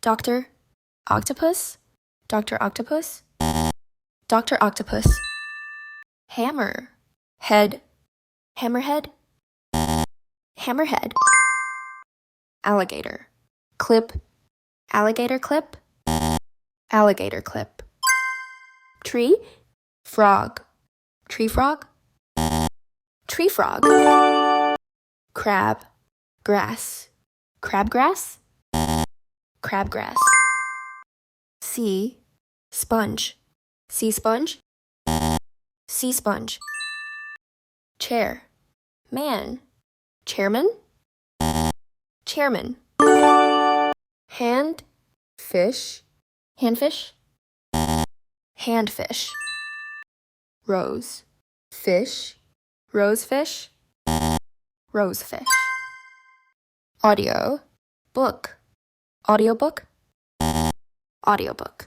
Doctor Octopus, Dr. Octopus, Dr. Octopus. Hammer, head, hammerhead, hammerhead. Alligator, clip, alligator clip, alligator clip. Tree, frog, tree frog, tree frog. Crab, grass, crabgrass, crabgrass. Sea, sponge, sea sponge, sea sponge. Chair, man, chairman, chairman. Hand, fish, handfish, handfish. Rose, fish, rosefish, rosefish. Audio, book, audiobook, audiobook.